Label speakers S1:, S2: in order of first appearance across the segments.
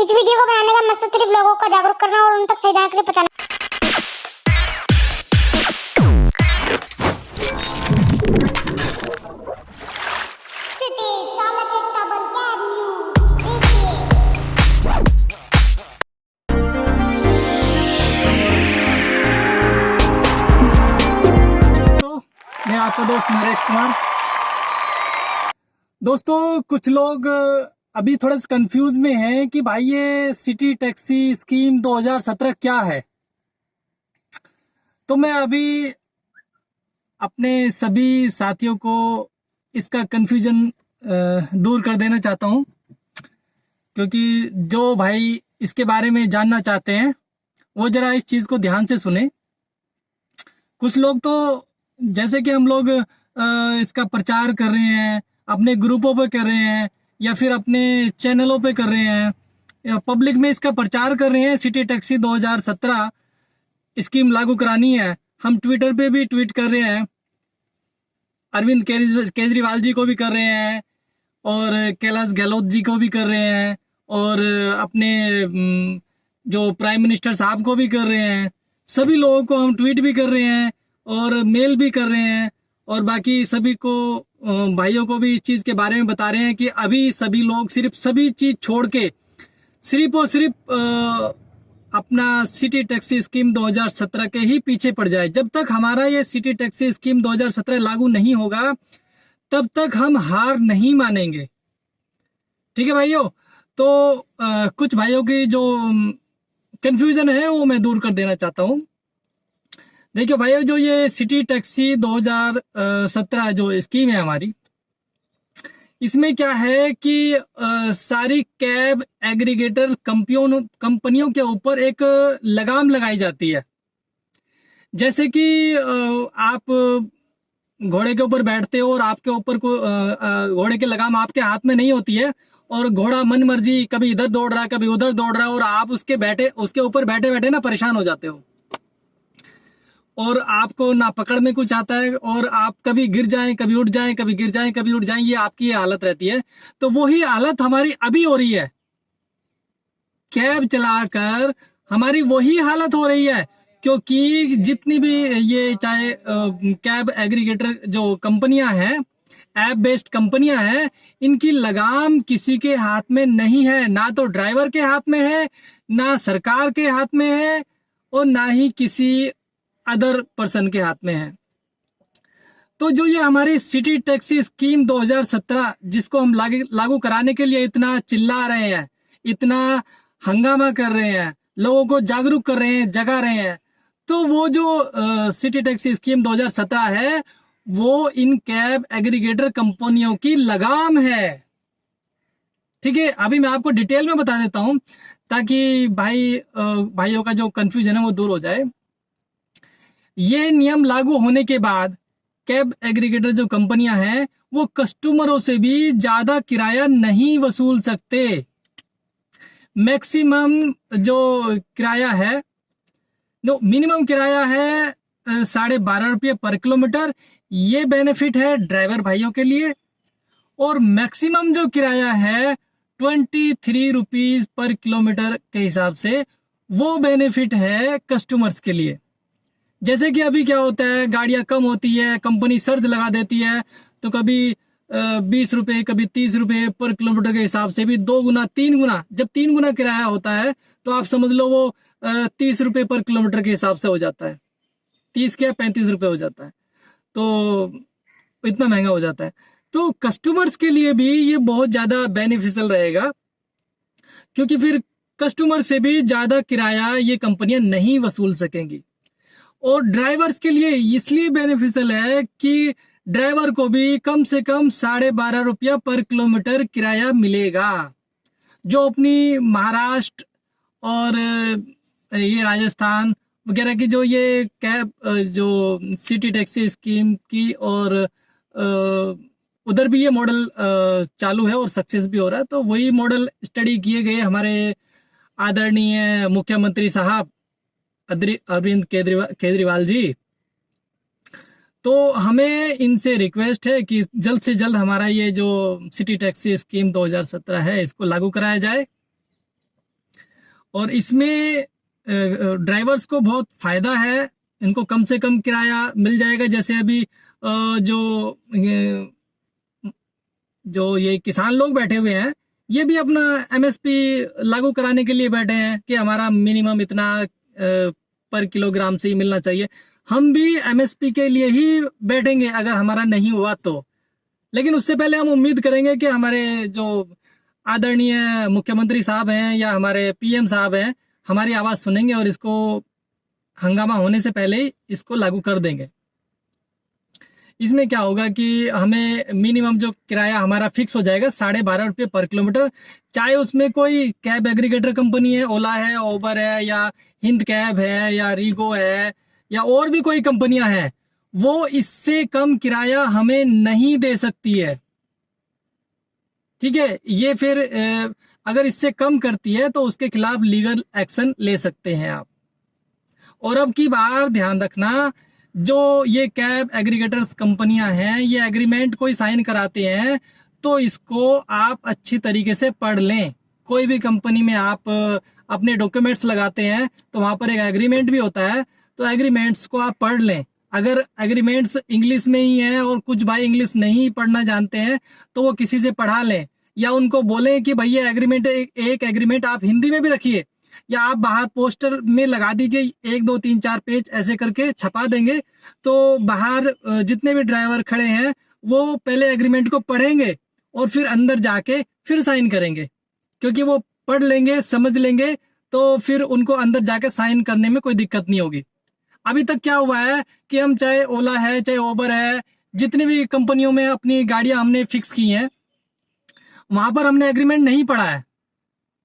S1: इस वीडियो को बनाने का मकसद सिर्फ लोगों को जागरूक करना और उन तक सही जानकारी पहुंचाना।
S2: मैं आपका दोस्त नरेश कुमार। दोस्तों, कुछ लोग अभी थोड़ा सा कंफ्यूज में हैं कि भाई ये सिटी टैक्सी स्कीम 2017 क्या है। तो मैं अभी अपने सभी साथियों को इसका कंफ्यूजन दूर कर देना चाहता हूँ, क्योंकि जो भाई इसके बारे में जानना चाहते हैं वो जरा इस चीज़ को ध्यान से सुने। कुछ लोग तो जैसे कि हम लोग इसका प्रचार कर रहे हैं, अपने ग्रुपों पे कर रहे हैं या फिर अपने चैनलों पे कर रहे हैं या पब्लिक में इसका प्रचार कर रहे हैं, सिटी टैक्सी 2017 स्कीम लागू करानी है। हम ट्विटर पे भी ट्वीट कर रहे हैं, अरविंद केजरीवाल जी को भी कर रहे हैं और कैलाश गहलोत जी को भी कर रहे हैं और अपने जो प्राइम मिनिस्टर साहब को भी कर रहे हैं। सभी लोगों को हम ट्वीट भी कर रहे हैं और मेल भी कर रहे हैं और बाकी सभी को भाइयों को भी इस चीज़ के बारे में बता रहे हैं कि अभी सभी लोग सिर्फ सभी चीज़ छोड़ के सिर्फ और सिर्फ अपना सिटी टैक्सी स्कीम 2017 के ही पीछे पड़ जाए। जब तक हमारा ये सिटी टैक्सी स्कीम 2017 लागू नहीं होगा तब तक हम हार नहीं मानेंगे। ठीक है भाइयों? तो कुछ भाइयों की जो कंफ्यूजन है वो मैं दूर कर देना चाहता हूँ। देखिए भाइयों, जो ये सिटी टैक्सी 2017 जो स्कीम है हमारी, इसमें क्या है कि सारी कैब एग्रीगेटर कंपनियों के ऊपर एक लगाम लगाई जाती है। जैसे कि आप घोड़े के ऊपर बैठते हो और आपके ऊपर को घोड़े की लगाम आपके हाथ में नहीं होती है और घोड़ा मन मर्जी कभी इधर दौड़ रहा है कभी उधर दौड़ रहा है और आप उसके ऊपर बैठे बैठे ना परेशान हो जाते हो और आपको ना पकड़ में कुछ आता है और आप कभी गिर जाएं, कभी उठ जाएं, कभी गिर जाएं, कभी उठ जाएं, ये आपकी हालत रहती है। तो वही हालत हमारी अभी हो रही है। कैब चलाकर हमारी वही हालत हो रही है, क्योंकि जितनी भी ये चाहे कैब एग्रीगेटर जो कंपनियां हैं, ऐप बेस्ड कंपनियां हैं, इनकी लगाम किसी के हाथ में नहीं है। ना तो ड्राइवर के हाथ में है, ना सरकार के हाथ में है और ना ही किसी अदर पर्सन के हाथ में है। तो जो ये हमारी सिटी टैक्सी स्कीम 2017 जिसको हम लागू कराने के लिए इतना चिल्ला रहे हैं, इतना हंगामा कर रहे हैं, लोगों को जागरूक कर रहे हैं, जगा रहे हैं, तो वो जो सिटी टैक्सी स्कीम 2017 है वो इन कैब एग्रीगेटर कंपनियों की लगाम है। ठीक है, अभी मैं आपको डिटेल में बता देता हूं ताकि भाइयों का जो कंफ्यूजन है वो दूर हो जाए। ये नियम लागू होने के बाद कैब एग्रीगेटर जो कंपनियां हैं वो कस्टमरों से भी ज्यादा किराया नहीं वसूल सकते। मैक्सिमम जो किराया है, मिनिमम किराया है 12.5 रुपये पर किलोमीटर। ये बेनिफिट है ड्राइवर भाइयों के लिए। और मैक्सिमम जो किराया है 23 रुपीज पर किलोमीटर के हिसाब से, वो बेनिफिट है कस्टमर्स के लिए। जैसे कि अभी क्या होता है, गाड़ियां कम होती है, कंपनी सर्ज लगा देती है, तो कभी 20 रुपये कभी 30 रुपये पर किलोमीटर के हिसाब से भी 2 गुना 3 गुना, जब 3 गुना किराया होता है तो आप समझ लो वो 30 रुपये पर किलोमीटर के हिसाब से हो जाता है। 30 क्या 35 रुपये हो जाता है, तो इतना महंगा हो जाता है। तो कस्टमर्स के लिए भी ये बहुत ज़्यादा बेनिफिशियल रहेगा, क्योंकि फिर कस्टमर से भी ज़्यादा किराया ये कंपनियां नहीं वसूल सकेंगी। और ड्राइवर्स के लिए इसलिए बेनिफिशियल है कि ड्राइवर को भी कम से कम 12.5 रुपया पर किलोमीटर किराया मिलेगा। जो अपनी महाराष्ट्र और ये राजस्थान वगैरह की जो ये कैब जो सिटी टैक्सी स्कीम की और उधर भी ये मॉडल चालू है और सक्सेस भी हो रहा है, तो वही मॉडल स्टडी किए गए हमारे आदरणीय मुख्यमंत्री साहब अरविंद केजरीवाल जी। तो हमें इनसे रिक्वेस्ट है कि जल्द से जल्द हमारा ये जो सिटी टैक्सी स्कीम 2017 है इसको लागू कराया जाए। और इसमें ड्राइवर्स को बहुत फ़ायदा है, इनको कम से कम किराया मिल जाएगा। जैसे अभी जो ये किसान लोग बैठे हुए हैं, ये भी अपना एमएसपी लागू कराने के लिए बैठे हैं कि हमारा मिनिमम इतना पर किलोग्राम से ही मिलना चाहिए। हम भी एमएसपी के लिए ही बैठेंगे अगर हमारा नहीं हुआ तो। लेकिन उससे पहले हम उम्मीद करेंगे कि हमारे जो आदरणीय मुख्यमंत्री साहब हैं या हमारे पीएम साहब हैं, हमारी आवाज़ सुनेंगे और इसको हंगामा होने से पहले ही इसको लागू कर देंगे। इसमें क्या होगा कि हमें मिनिमम जो किराया हमारा फिक्स हो जाएगा 12.5 रुपये पर किलोमीटर, चाहे उसमें कोई कैब एग्रीगेटर कंपनी है, ओला है, ओबर है, या हिंद कैब है, या रीगो है, या और भी कोई कंपनियां हैं, वो इससे कम किराया हमें नहीं दे सकती है। ठीक है, ये फिर अगर इससे कम करती है तो उसके खिलाफ लीगल एक्शन ले सकते हैं आप। और अब की बार ध्यान रखना, जो ये कैब एग्रीगेटर्स कंपनियां हैं, ये एग्रीमेंट कोई साइन कराते हैं तो इसको आप अच्छी तरीके से पढ़ लें। कोई भी कंपनी में आप अपने डॉक्यूमेंट्स लगाते हैं तो वहाँ पर एक एग्रीमेंट भी होता है, तो एग्रीमेंट्स को आप पढ़ लें। अगर एग्रीमेंट्स इंग्लिश में ही है और कुछ भाई इंग्लिश नहीं पढ़ना जानते हैं तो वो किसी से पढ़ा लें, या उनको बोलें कि भैया एग्रीमेंट एक एग्रीमेंट आप हिंदी में भी रखिए, या आप बाहर पोस्टर में लगा दीजिए, 1 2 3 4 पेज ऐसे करके छपा देंगे, तो बाहर जितने भी ड्राइवर खड़े हैं वो पहले एग्रीमेंट को पढ़ेंगे और फिर अंदर जाके फिर साइन करेंगे, क्योंकि वो पढ़ लेंगे, समझ लेंगे, तो फिर उनको अंदर जाके साइन करने में कोई दिक्कत नहीं होगी। अभी तक क्या हुआ है कि हम चाहे ओला है, चाहे ओबर है, जितनी भी कंपनियों में अपनी गाड़ियां हमने फिक्स की हैं, वहां पर हमने एग्रीमेंट नहीं पढ़ा है,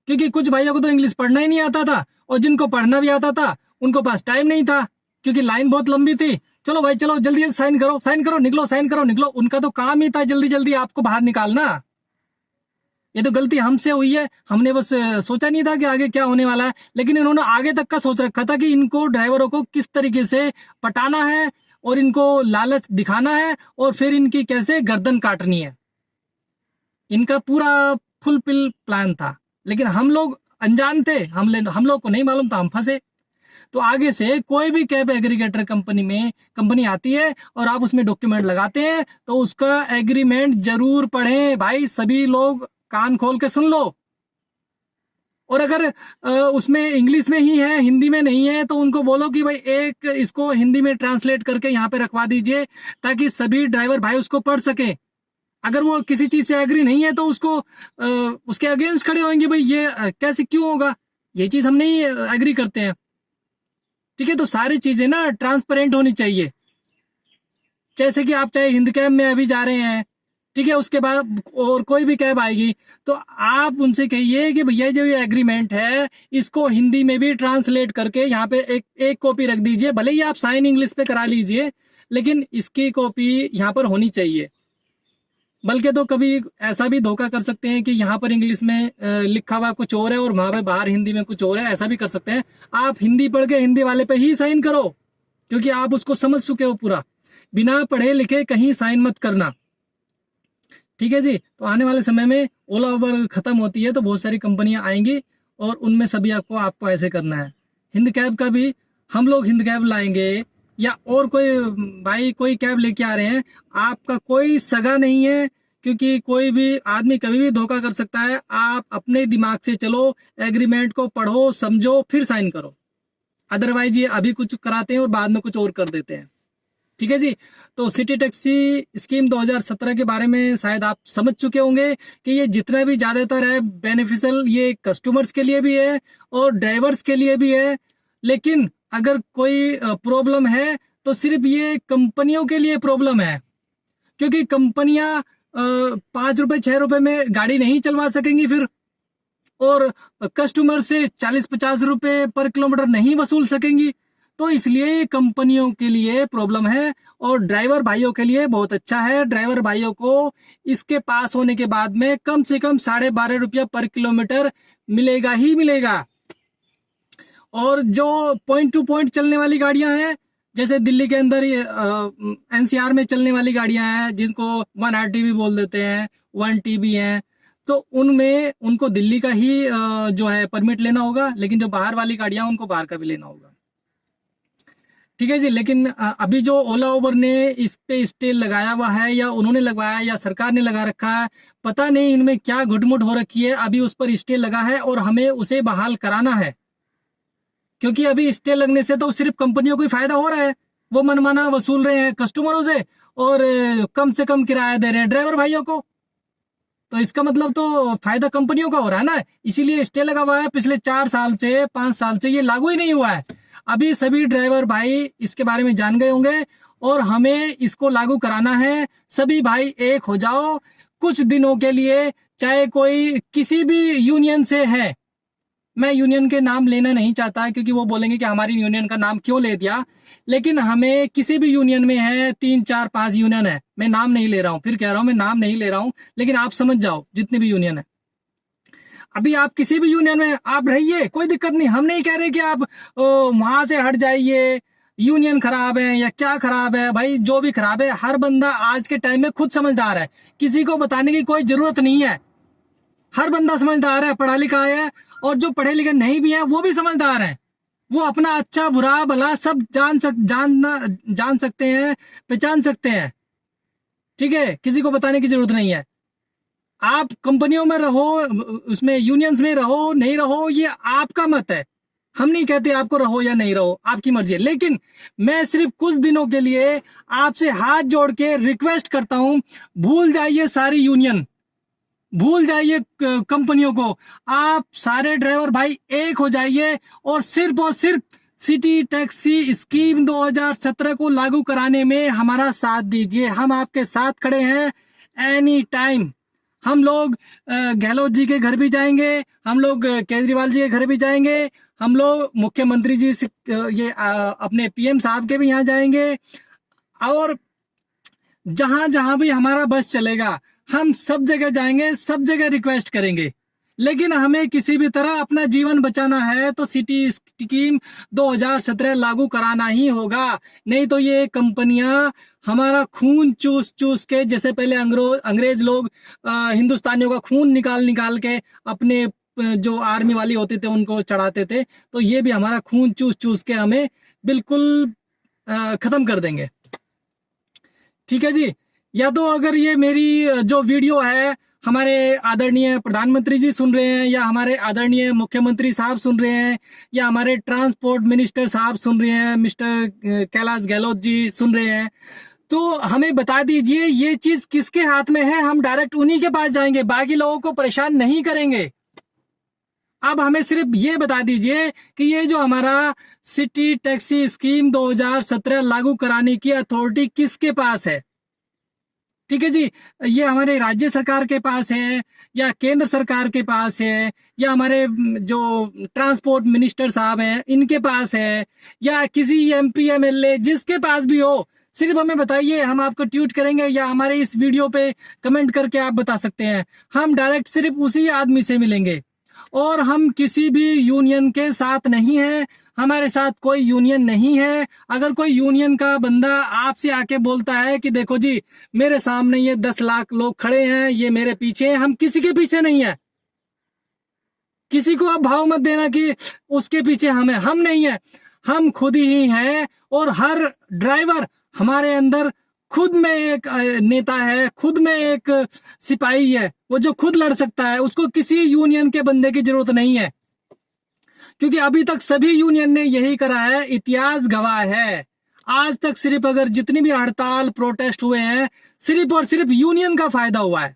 S2: क्योंकि कुछ भाइयों को तो इंग्लिश पढ़ना ही नहीं आता था, और जिनको पढ़ना भी आता था उनको पास टाइम नहीं था, क्योंकि लाइन बहुत लंबी थी। चलो भाई चलो जल्दी साइन करो निकलो, साइन करो निकलो, उनका तो काम ही था जल्दी जल्दी आपको बाहर निकालना। ये तो गलती हमसे हुई है, हमने बस सोचा नहीं था कि आगे क्या होने वाला है, लेकिन इन्होंने आगे तक का सोच रखा था कि इनको ड्राइवरों को किस तरीके से पटाना है और इनको लालच दिखाना है और फिर इनकी कैसे गर्दन काटनी है। इनका पूरा फुल पिल प्लान था, लेकिन हम लोग अनजान थे, हम लोग को नहीं मालूम था, हम फंसे। तो आगे से कोई भी कैब एग्रीगेटर कंपनी आती है और आप उसमें डॉक्यूमेंट लगाते हैं तो उसका एग्रीमेंट जरूर पढ़ें भाई, सभी लोग कान खोल के सुन लो। और अगर उसमें इंग्लिश में ही है, हिंदी में नहीं है, तो उनको बोलो कि भाई एक इसको हिंदी में ट्रांसलेट करके यहाँ पे रखवा दीजिए, ताकि सभी ड्राइवर भाई उसको पढ़ सके। अगर वो किसी चीज से एग्री नहीं है तो उसको उसके अगेंस्ट खड़े होंगे, भाई ये कैसे क्यों होगा, ये चीज हम नहीं एग्री करते हैं। ठीक है, तो सारी चीजें ना ट्रांसपेरेंट होनी चाहिए। जैसे कि आप चाहे हिंद कैब में अभी जा रहे हैं, ठीक है, उसके बाद और कोई भी कैब आएगी तो आप उनसे कहिए कि भैया जो ये एग्रीमेंट है इसको हिंदी में भी ट्रांसलेट करके यहाँ पे एक कॉपी रख दीजिए, भले ही आप साइन इंग्लिश पे करा लीजिए, लेकिन इसकी कॉपी यहाँ पर होनी चाहिए। बल्कि तो कभी ऐसा भी धोखा कर सकते हैं कि यहाँ पर इंग्लिश में लिखा हुआ कुछ और है और वहां पे बाहर हिंदी में कुछ और है, ऐसा भी कर सकते हैं। आप हिंदी पढ़ के हिंदी वाले पे ही साइन करो, क्योंकि आप उसको समझ चुके हो पूरा। बिना पढ़े लिखे कहीं साइन मत करना, ठीक है जी। तो आने वाले समय में ओला उबर खत्म होती है तो बहुत सारी कंपनियां आएंगी और उनमें सभी आपको ऐसे करना है। हिंद कैब का भी हम लोग हिंद कैब लाएंगे या और कोई भाई कोई कैब लेके आ रहे हैं, आपका कोई सगा नहीं है, क्योंकि कोई भी आदमी कभी भी धोखा कर सकता है। आप अपने दिमाग से चलो, एग्रीमेंट को पढ़ो, समझो, फिर साइन करो। अदरवाइज ये अभी कुछ कराते हैं और बाद में कुछ और कर देते हैं। ठीक है जी। तो सिटी टैक्सी स्कीम 2017 के बारे में शायद आप समझ चुके होंगे कि ये जितना भी ज्यादातर है बेनिफिशियल ये कस्टमर्स के लिए भी है और ड्राइवर्स के लिए भी है। लेकिन अगर कोई प्रॉब्लम है तो सिर्फ ये कंपनियों के लिए प्रॉब्लम है, क्योंकि कंपनियां 5 रुपए 6 रुपए में गाड़ी नहीं चलवा सकेंगी फिर, और कस्टमर से 40-50 रुपए पर किलोमीटर नहीं वसूल सकेंगी। तो इसलिए ये कंपनियों के लिए प्रॉब्लम है और ड्राइवर भाइयों के लिए बहुत अच्छा है। ड्राइवर भाइयों को इसके पास होने के बाद में कम से कम 12.5 रुपया पर किलोमीटर मिलेगा ही मिलेगा। और जो पॉइंट टू पॉइंट चलने वाली गाड़ियां हैं, जैसे दिल्ली के अंदर एनसीआर में चलने वाली गाड़ियां हैं जिसको 1 RTB बोल देते हैं, 1 TB हैं, तो उनमें उनको दिल्ली का ही जो है परमिट लेना होगा, लेकिन जो बाहर वाली गाड़ियां उनको बाहर का भी लेना होगा। ठीक है जी। लेकिन अभी जो ओला उबर ने इस पे स्टे लगाया हुआ है, या उन्होंने लगवाया या सरकार ने लगा रखा है, पता नहीं इनमें क्या घुटमुट हो रखी है, अभी उस पर स्टे लगा है और हमें उसे बहाल कराना है। क्योंकि अभी स्टे लगने से तो सिर्फ कंपनियों को ही फायदा हो रहा है, वो मनमाना वसूल रहे हैं कस्टमरों से और कम से कम किराया दे रहे हैं ड्राइवर भाइयों को। तो इसका मतलब तो फायदा कंपनियों का हो रहा है ना, इसीलिए स्टे लगा हुआ है। पिछले 4 साल से 5 साल से ये लागू ही नहीं हुआ है। अभी सभी ड्राइवर भाई इसके बारे में जान गए होंगे और हमें इसको लागू कराना है। सभी भाई एक हो जाओ कुछ दिनों के लिए, चाहे कोई किसी भी यूनियन से है। मैं यूनियन के नाम लेना नहीं चाहता क्योंकि वो बोलेंगे कि हमारी यूनियन का नाम क्यों ले दिया, लेकिन हमें किसी भी यूनियन में है, 3 4 5 यूनियन है, मैं नाम नहीं ले रहा हूँ, फिर कह रहा हूँ मैं नाम नहीं ले रहा हूँ, लेकिन आप समझ जाओ जितने भी यूनियन है। अभी आप किसी भी यूनियन में आप रहिए, कोई दिक्कत नहीं। हम नहीं कह रहे कि आप वहां से हट जाइए, यूनियन खराब है या क्या खराब है। भाई जो भी खराब है, हर बंदा आज के टाइम में खुद समझदार है, किसी को बताने की कोई जरूरत नहीं है। हर बंदा समझदार है, पढ़ा लिखा है, और जो पढ़े लिखे नहीं भी है वो भी समझदार है। वो अपना अच्छा बुरा भला सब जान सकते हैं, पहचान सकते हैं। ठीक है, किसी को बताने की जरूरत नहीं है। आप कंपनियों में रहो, उसमें यूनियंस में रहो नहीं रहो, ये आपका मत है। हम नहीं कहते आपको रहो या नहीं रहो, आपकी मर्जी है। लेकिन मैं सिर्फ कुछ दिनों के लिए आपसे हाथ जोड़ के रिक्वेस्ट करता हूं, भूल जाइए सारी यूनियन, भूल जाइए कंपनियों को। आप सारे ड्राइवर भाई एक हो जाइए और सिर्फ सिटी टैक्सी स्कीम 2017 को लागू कराने में हमारा साथ दीजिए। हम आपके साथ खड़े हैं एनी टाइम। हम लोग गहलोत जी के घर भी जाएंगे, हम लोग केजरीवाल जी के घर भी जाएंगे, हम लोग मुख्यमंत्री जी से अपने पीएम साहब के भी यहाँ जाएंगे, और जहां जहां भी हमारा बस चलेगा हम सब जगह जाएंगे, सब जगह रिक्वेस्ट करेंगे। लेकिन हमें किसी भी तरह अपना जीवन बचाना है तो सिटी स्कीम 2017 लागू कराना ही होगा। नहीं तो ये कंपनियां हमारा खून चूस चूस के, जैसे पहले अंग्रेज लोग हिंदुस्तानियों का खून निकाल निकाल के अपने जो आर्मी वाली होते थे उनको चढ़ाते थे, तो ये भी हमारा खून चूस चूस के हमें बिल्कुल खत्म कर देंगे। ठीक है जी। या तो अगर ये मेरी जो वीडियो है हमारे आदरणीय प्रधानमंत्री जी सुन रहे हैं, या हमारे आदरणीय मुख्यमंत्री साहब सुन रहे हैं, या हमारे ट्रांसपोर्ट मिनिस्टर साहब सुन रहे हैं, मिस्टर कैलाश गहलोत जी सुन रहे हैं, तो हमें बता दीजिए ये चीज किसके हाथ में है। हम डायरेक्ट उन्हीं के पास जाएंगे, बाकी लोगों को परेशान नहीं करेंगे। अब हमें सिर्फ ये बता दीजिए कि ये जो हमारा सिटी टैक्सी स्कीम 2017 लागू कराने की अथॉरिटी किसके पास है। ठीक है जी, ये हमारे राज्य सरकार के पास है, या केंद्र सरकार के पास है, या हमारे जो ट्रांसपोर्ट मिनिस्टर साहब हैं इनके पास है, या किसी एमपी एमएलए जिसके पास भी हो, सिर्फ हमें बताइए। हम आपको ट्वीट करेंगे या हमारे इस वीडियो पे कमेंट करके आप बता सकते हैं। हम डायरेक्ट सिर्फ उसी आदमी से मिलेंगे, और हम किसी भी यूनियन के साथ नहीं हैं, हमारे साथ कोई यूनियन नहीं है। अगर कोई यूनियन का बंदा आपसे आके बोलता है कि देखो जी मेरे सामने ये 10 लाख लोग खड़े हैं, ये मेरे पीछे हैं, हम किसी के पीछे नहीं है। किसी को आप भाव मत देना कि उसके पीछे हम नहीं है, हम खुद ही हैं। और हर ड्राइवर हमारे अंदर खुद में एक नेता है, खुद में एक सिपाही है, वो जो खुद लड़ सकता है, उसको किसी यूनियन के बंदे की जरूरत नहीं है। क्योंकि अभी तक सभी यूनियन ने यही करा है, इतिहास गवाह है। आज तक सिर्फ अगर जितनी भी हड़ताल प्रोटेस्ट हुए हैं, सिर्फ और सिर्फ यूनियन का फायदा हुआ है।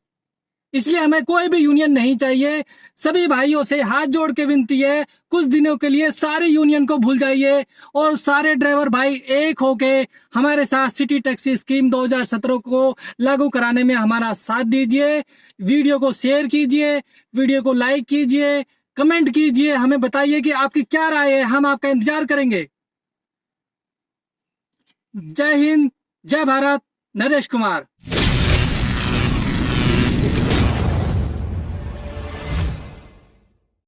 S2: इसलिए हमें कोई भी यूनियन नहीं चाहिए। सभी भाइयों से हाथ जोड़ के विनती है, कुछ दिनों के लिए सारे यूनियन को भूल जाइए और सारे ड्राइवर भाई एक होके हमारे साथ सिटी टैक्सी स्कीम 2017 को लागू कराने में हमारा साथ दीजिए। वीडियो को शेयर कीजिए, वीडियो को लाइक कीजिए, कमेंट कीजिए, हमें बताइए कि आपकी क्या राय है, हम आपका इंतजार करेंगे। जय हिंद, जय भारत, नरेश कुमार।